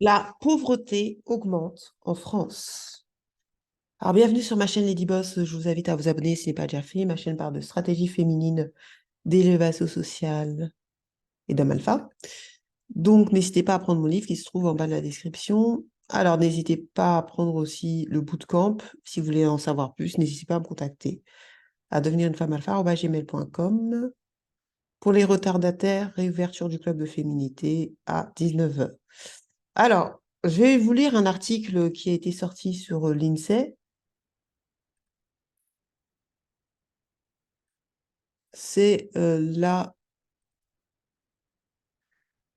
La pauvreté augmente en France. Alors, bienvenue sur ma chaîne Lady Boss. Je vous invite à vous abonner si ce n'est pas déjà fait. Ma chaîne parle de stratégie féminine, d'élévation sociale et d'homme alpha. Donc, n'hésitez pas à prendre mon livre qui se trouve en bas de la description. Alors, n'hésitez pas à prendre aussi le bootcamp. Si vous voulez en savoir plus, n'hésitez pas à me contacter à devenir une femme alpha@gmail.com. Pour les retardataires, réouverture du club de féminité à 19h. Alors, je vais vous lire un article qui a été sorti sur l'INSEE. C'est là,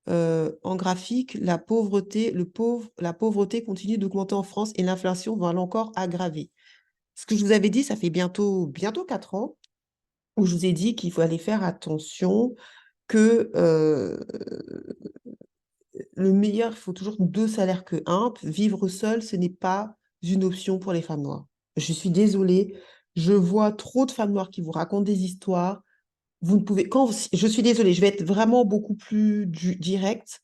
en graphique, la pauvreté continue d'augmenter en France et l'inflation va encore aggraver. Ce que je vous avais dit, ça fait bientôt 4 ans, où je vous ai dit qu'il fallait faire attention que le meilleur, il faut toujours 2 salaires que un. Vivre seul, ce n'est pas une option pour les femmes noires. Je suis désolée, je vois trop de femmes noires qui vous racontent des histoires. Vous ne pouvez, je suis désolée, je vais être vraiment beaucoup plus directe.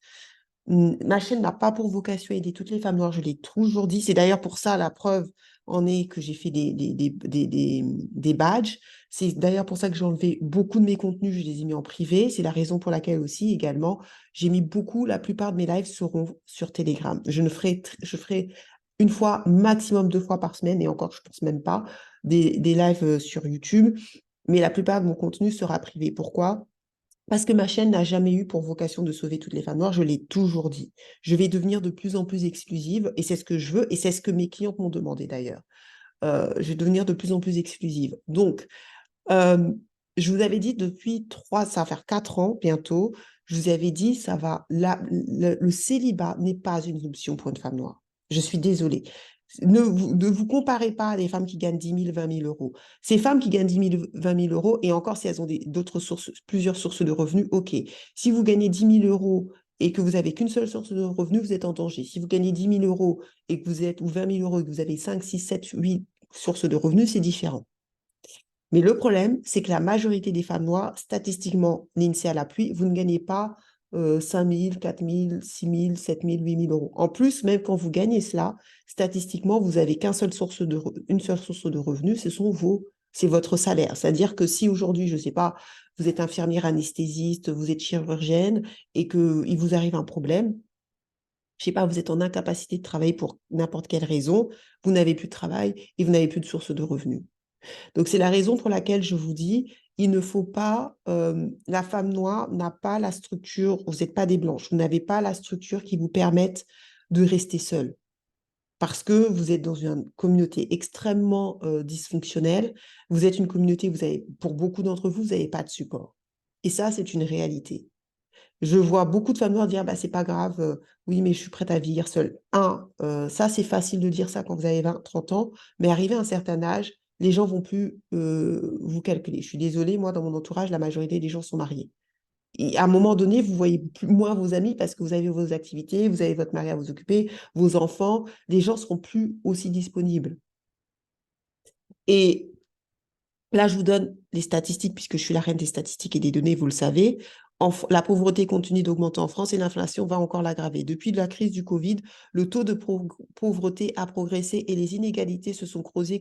Ma chaîne n'a pas pour vocation à aider toutes les femmes noires, je l'ai toujours dit. C'est d'ailleurs pour ça, la preuve en est que j'ai fait des badges. C'est d'ailleurs pour ça que j'ai enlevé beaucoup de mes contenus, je les ai mis en privé. C'est la raison pour laquelle aussi, également, j'ai mis la plupart de mes lives seront sur Telegram. Je ferai une fois, maximum 2 fois par semaine, et encore, je pense même pas, des lives sur YouTube. Mais la plupart de mon contenu sera privé. Pourquoi? Parce que ma chaîne n'a jamais eu pour vocation de sauver toutes les femmes noires, je l'ai toujours dit. Je vais devenir de plus en plus exclusive, et c'est ce que je veux, et c'est ce que mes clientes m'ont demandé d'ailleurs. Je vais devenir de plus en plus exclusive. Donc, euh, je vous avais dit ça va faire 4 ans bientôt, je vous avais dit, le célibat n'est pas une option pour une femme noire. Je suis désolée. Ne vous comparez pas à des femmes qui gagnent 10 000, 20 000 euros. Ces femmes qui gagnent 10 000, 20 000 euros, et encore si elles ont d'autres sources, plusieurs sources de revenus, ok. Si vous gagnez 10 000 euros et que vous n'avez qu'une seule source de revenus, vous êtes en danger. Si vous gagnez 10 000 euros et que vous êtes, ou 20 000 euros et que vous avez 5, 6, 7, 8 sources de revenus, c'est différent. Mais le problème, c'est que la majorité des femmes noires, statistiquement, l'INSEE à l'appui, vous ne gagnez pas 5 000, 4 000, 6 000, 7 000, 8 000 euros. En plus, même quand vous gagnez cela, statistiquement, vous n'avez une seule source de revenus, c'est votre salaire. C'est-à-dire que si aujourd'hui, je ne sais pas, vous êtes infirmière anesthésiste, vous êtes chirurgienne et qu'il vous arrive un problème, je ne sais pas, vous êtes en incapacité de travailler pour n'importe quelle raison, vous n'avez plus de travail et vous n'avez plus de source de revenus. Donc, c'est la raison pour laquelle je vous dis, il ne faut pas, la femme noire n'a pas la structure, vous n'êtes pas des blanches, vous n'avez pas la structure qui vous permette de rester seule. Parce que vous êtes dans une communauté extrêmement dysfonctionnelle, vous êtes une communauté, pour beaucoup d'entre vous, vous n'avez pas de support. Et ça, c'est une réalité. Je vois beaucoup de femmes noires dire, bah, c'est pas grave, oui, mais je suis prête à vieillir seule. Ça, c'est facile de dire ça quand vous avez 20, 30 ans, mais arrivé à un certain âge, les gens vont plus vous calculer. Je suis désolée, moi, dans mon entourage, la majorité des gens sont mariés. Et à un moment donné, vous voyez moins vos amis parce que vous avez vos activités, vous avez votre mari à vous occuper, vos enfants, les gens seront plus aussi disponibles. Et là, je vous donne les statistiques, puisque je suis la reine des statistiques et des données, vous le savez. La pauvreté continue d'augmenter en France et l'inflation va encore l'aggraver. Depuis la crise du Covid, le taux de pauvreté a progressé et les inégalités se sont creusées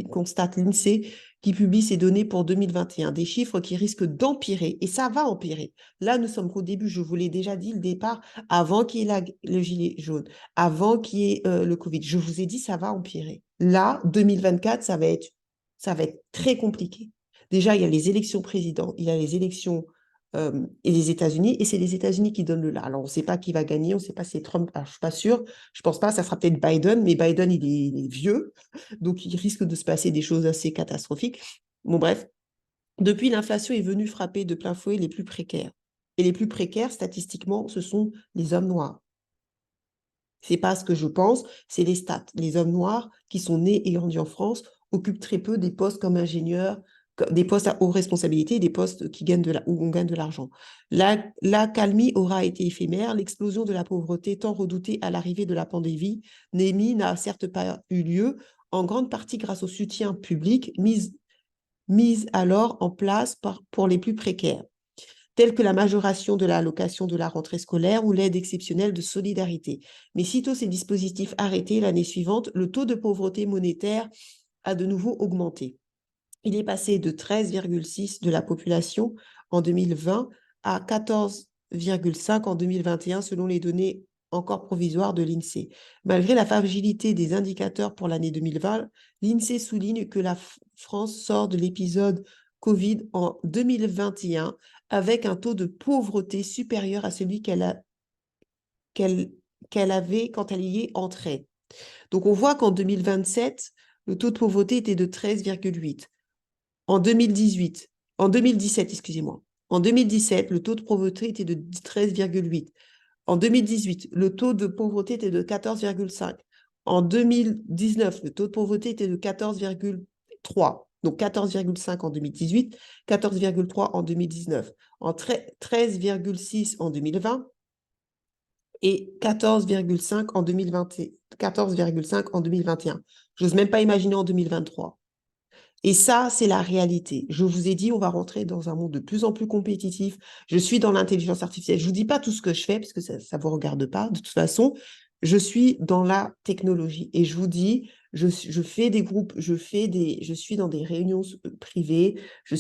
constate l'INSEE qui publie ces données pour 2021. Des chiffres qui risquent d'empirer, et ça va empirer. Là, nous sommes qu'au début, je vous l'ai déjà dit, le départ, avant qu'il y ait le gilet jaune, avant qu'il y ait le Covid. Je vous ai dit, ça va empirer. Là, 2024, ça va être très compliqué. Déjà, il y a les élections présidentielles, il y a les élections et les États-Unis, et c'est les États-Unis qui donnent le là. Alors, on ne sait pas qui va gagner, on ne sait pas si c'est Trump, alors, je ne suis pas sûre, je ne pense pas, ça sera peut-être Biden, mais Biden, il est vieux, donc il risque de se passer des choses assez catastrophiques. Bon, bref, depuis, l'inflation est venue frapper de plein fouet les plus précaires. Et les plus précaires, statistiquement, ce sont les hommes noirs. C'est pas ce que je pense, c'est les stats. Les hommes noirs qui sont nés et grandis en France occupent très peu des postes comme ingénieurs, des postes à haute responsabilité, des postes où on gagne de l'argent. L'accalmie aura été éphémère. L'explosion de la pauvreté tant redoutée à l'arrivée de la pandémie n'a certes pas eu lieu, en grande partie grâce au soutien public mis alors en place pour les plus précaires. telles que la majoration de l'allocation de la rentrée scolaire ou l'aide exceptionnelle de solidarité. Mais sitôt ces dispositifs arrêtés l'année suivante, le taux de pauvreté monétaire a de nouveau augmenté. Il est passé de 13,6 de la population en 2020 à 14,5 en 2021 selon les données encore provisoires de l'INSEE. Malgré la fragilité des indicateurs pour l'année 2020, l'INSEE souligne que la France sort de l'épisode Covid en 2021 avec un taux de pauvreté supérieur à celui qu'elle avait quand elle y est entrée. Donc on voit qu'en 2027, le taux de pauvreté était de 13,8. En 2017, excusez-moi. En 2017, le taux de pauvreté était de 13,8. En 2018, le taux de pauvreté était de 14,5. En 2019, le taux de pauvreté était de 14,3. Donc 14,5 en 2018, 14,3 en 2019, en 13,6 en 2020 et 14,5 en 2020, 14,5 en 2021. J'ose même pas imaginer en 2023. Et ça, c'est la réalité. Je vous ai dit, on va rentrer dans un monde de plus en plus compétitif. Je suis dans l'intelligence artificielle. Je ne vous dis pas tout ce que je fais, parce que ça ne vous regarde pas. De toute façon, je suis dans la technologie. Et je vous dis, je fais des groupes, je suis dans des réunions privées, je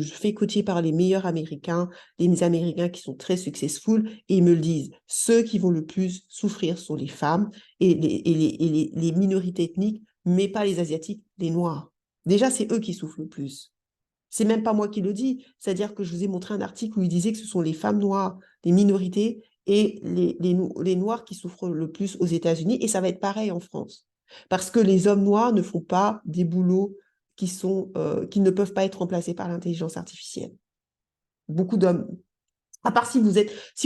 fais coacher par les meilleurs Américains, les Américains qui sont très successful, et ils me le disent. Ceux qui vont le plus souffrir sont les femmes et les minorités ethniques, mais pas les Asiatiques, les Noirs. Déjà, c'est eux qui souffrent le plus. C'est même pas moi qui le dis. C'est-à-dire que je vous ai montré un article où il disait que ce sont les femmes noires, les minorités et les Noirs qui souffrent le plus aux États-Unis. Et ça va être pareil en France. Parce que les hommes noirs ne font pas des boulots qui ne peuvent pas être remplacés par l'intelligence artificielle. Beaucoup d'hommes. À part si vous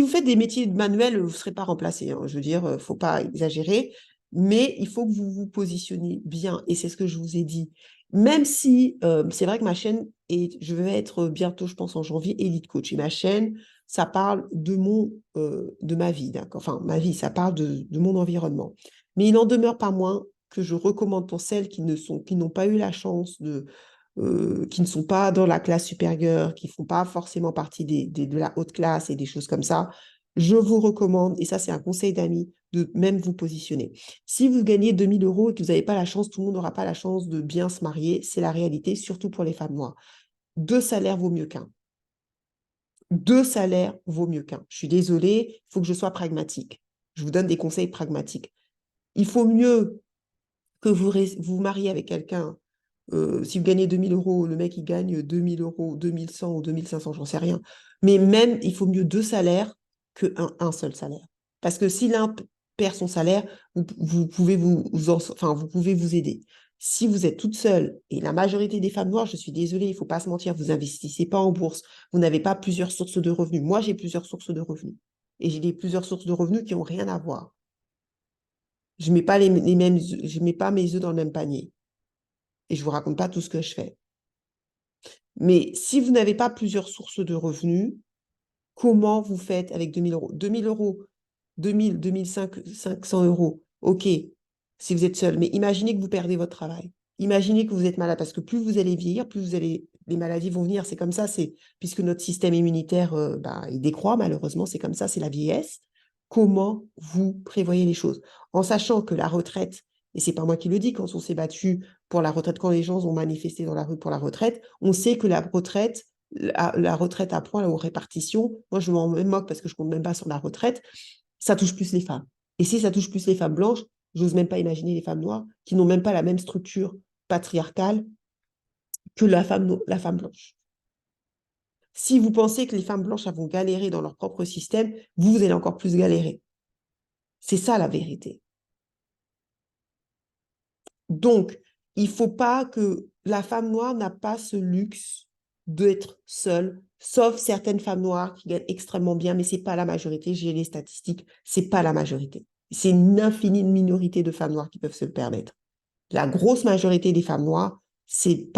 faites des métiers manuels, vous ne serez pas remplacés. Hein. Je veux dire, il ne faut pas exagérer. Mais il faut que vous vous positionnez bien. Et c'est ce que je vous ai dit. Même si c'est vrai que ma chaîne, je vais être bientôt, je pense en janvier, Elite Coach. Et ma chaîne, ça parle de ma vie, d'accord. Enfin, ma vie, ça parle de mon environnement. Mais il n'en demeure pas moins que je recommande pour celles qui n'ont pas eu la chance qui ne sont pas dans la classe supérieure, qui ne font pas forcément partie de la haute classe et des choses comme ça, je vous recommande, et ça c'est un conseil d'amis, de même vous positionner. Si vous gagnez 2000 euros et que vous n'avez pas la chance, tout le monde n'aura pas la chance de bien se marier, c'est la réalité, surtout pour les femmes noires. 2 salaires vaut mieux qu'un. 2 salaires vaut mieux qu'un. Je suis désolée, il faut que je sois pragmatique. Je vous donne des conseils pragmatiques. Il faut mieux que vous mariez avec quelqu'un. Si vous gagnez 2000 euros, le mec il gagne 2000 euros, 2100 ou 2500, j'en sais rien. Mais même, il faut mieux 2 salaires qu'un seul salaire. Parce que si l'un perd son salaire, vous pouvez vous pouvez vous aider. Si vous êtes toute seule, et la majorité des femmes noires, je suis désolée, il ne faut pas se mentir, vous n'investissez pas en bourse, vous n'avez pas plusieurs sources de revenus. Moi, j'ai plusieurs sources de revenus. Et j'ai plusieurs sources de revenus qui n'ont rien à voir. Je ne mets pas je mets pas mes œufs dans le même panier. Et je ne vous raconte pas tout ce que je fais. Mais si vous n'avez pas plusieurs sources de revenus, comment vous faites avec 2000 euros 2000 euros, 2000, 2500 euros, ok, si vous êtes seul. Mais imaginez que vous perdez votre travail. Imaginez que vous êtes malade, parce que plus vous allez vieillir, les maladies vont venir. C'est comme ça, puisque notre système immunitaire, il décroît, malheureusement, c'est comme ça, c'est la vieillesse. Comment vous prévoyez les choses? En sachant que la retraite, et c'est pas moi qui le dis, quand on s'est battu pour la retraite, quand les gens ont manifesté dans la rue pour la retraite, on sait que la retraite à points, aux répartitions, moi je m'en moque parce que je compte même pas sur la retraite, ça touche plus les femmes. Et si ça touche plus les femmes blanches, j'ose même pas imaginer les femmes noires qui n'ont même pas la même structure patriarcale que la femme blanche. Si vous pensez que les femmes blanches vont galérer dans leur propre système, vous allez encore plus galérer. C'est ça la vérité. Donc, il ne faut pas que la femme noire n'a pas ce luxe d'être seule, sauf certaines femmes noires qui gagnent extrêmement bien, mais ce n'est pas la majorité. J'ai les statistiques, ce n'est pas la majorité. C'est une infinie minorité de femmes noires qui peuvent se le permettre. La grosse majorité des femmes noires, c'est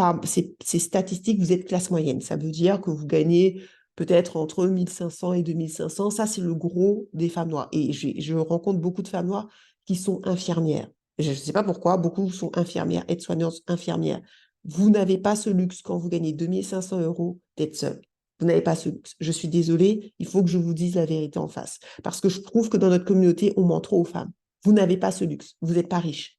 statistique, vous êtes classe moyenne. Ça veut dire que vous gagnez peut-être entre 1500 et 2500. Ça, c'est le gros des femmes noires. Et je rencontre beaucoup de femmes noires qui sont infirmières. Je ne sais pas pourquoi, beaucoup sont infirmières, aides-soignantes, infirmières. Vous n'avez pas ce luxe quand vous gagnez 2500 euros d'être seule. Vous n'avez pas ce luxe. Je suis désolée, il faut que je vous dise la vérité en face. Parce que je trouve que dans notre communauté, on ment trop aux femmes. Vous n'avez pas ce luxe. Vous n'êtes pas riche.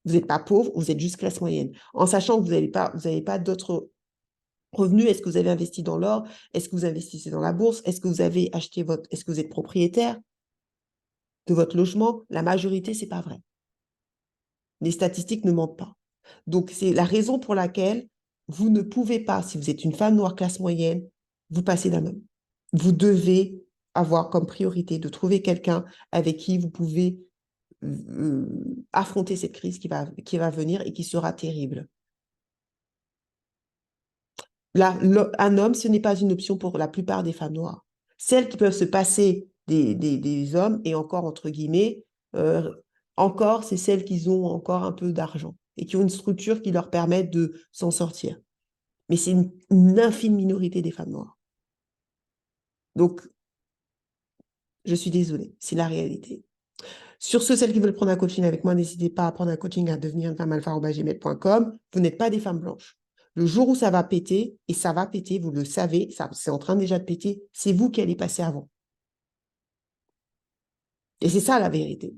Vous n'êtes pas pauvre, vous êtes juste classe moyenne. En sachant que vous n'avez pas d'autres revenus, est-ce que vous avez investi dans l'or? Est-ce que vous investissez dans la bourse? Est-ce que vous avez acheté votre... Est-ce que vous êtes propriétaire de votre logement? La majorité, c'est pas vrai. Les statistiques ne mentent pas. Donc, c'est la raison pour laquelle vous ne pouvez pas, si vous êtes une femme noire classe moyenne, vous passer d'un homme. Vous devez avoir comme priorité de trouver quelqu'un avec qui vous pouvez affronter cette crise qui va venir et qui sera terrible. Là, un homme, ce n'est pas une option pour la plupart des femmes noires. Celles qui peuvent se passer des hommes, et encore entre guillemets, euh, encore, c'est celles qui ont encore un peu d'argent et qui ont une structure qui leur permet de s'en sortir. Mais c'est une infime minorité des femmes noires. Donc, je suis désolée, c'est la réalité. Sur ce, celles qui veulent prendre un coaching avec moi, n'hésitez pas à prendre un coaching à devenir une femme alpha@gmail.com. Vous n'êtes pas des femmes blanches. Le jour où ça va péter, et ça va péter, vous le savez, c'est en train déjà de péter, c'est vous qui allez passer avant. Et c'est ça la vérité.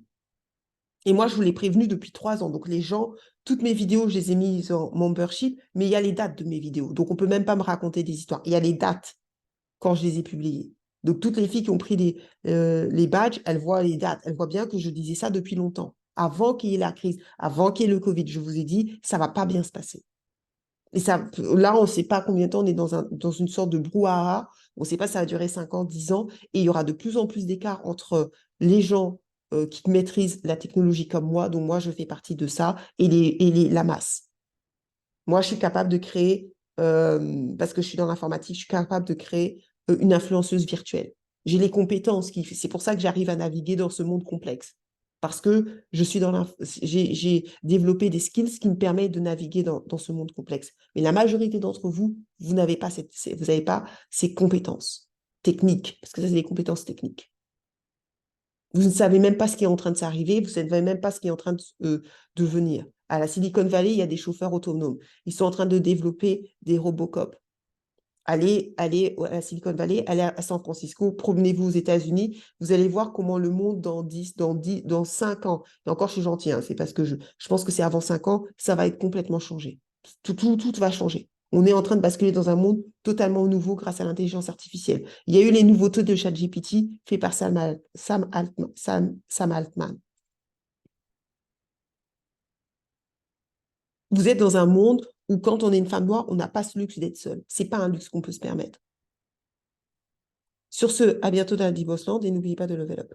Et moi, je vous l'ai prévenu depuis 3 ans. Donc, les gens, toutes mes vidéos, je les ai mises en membership, mais il y a les dates de mes vidéos. Donc, on ne peut même pas me raconter des histoires. Il y a les dates quand je les ai publiées. Donc, toutes les filles qui ont pris les badges, elles voient les dates. Elles voient bien que je disais ça depuis longtemps. Avant qu'il y ait la crise, avant qu'il y ait le Covid, je vous ai dit, ça ne va pas bien se passer. Et ça, là, on ne sait pas combien de temps on est dans une sorte de brouhaha. On ne sait pas si ça va durer 5 ans, 10 ans. Et il y aura de plus en plus d'écart entre les gens qui maîtrisent la technologie comme moi, dont moi, je fais partie de ça, et la masse. Moi, je suis capable de créer, parce que je suis dans l'informatique, je suis capable de créer une influenceuse virtuelle. J'ai les compétences, c'est pour ça que j'arrive à naviguer dans ce monde complexe. Parce que j'ai développé des skills qui me permettent de naviguer dans ce monde complexe. Mais la majorité d'entre vous, vous n'avez pas, vous n'avez pas ces compétences techniques, parce que ça, c'est des compétences techniques. Vous ne savez même pas ce qui est en train de s'arriver, vous ne savez même pas ce qui est en train de venir. À la Silicon Valley, il y a des chauffeurs autonomes. Ils sont en train de développer des Robocop. Allez à la Silicon Valley, allez à San Francisco, promenez-vous aux États-Unis, vous allez voir comment le monde dans 5 ans, et encore je suis gentille, hein, c'est parce que je pense que c'est avant 5 ans, ça va être complètement changé. Tout va changer. On est en train de basculer dans un monde totalement nouveau grâce à l'intelligence artificielle. Il y a eu les nouveautés de ChatGPT fait par Sam Altman. Vous êtes dans un monde où quand on est une femme noire, on n'a pas ce luxe d'être seule. C'est pas un luxe qu'on peut se permettre. Sur ce, à bientôt dans la Divosland et n'oubliez pas de level up.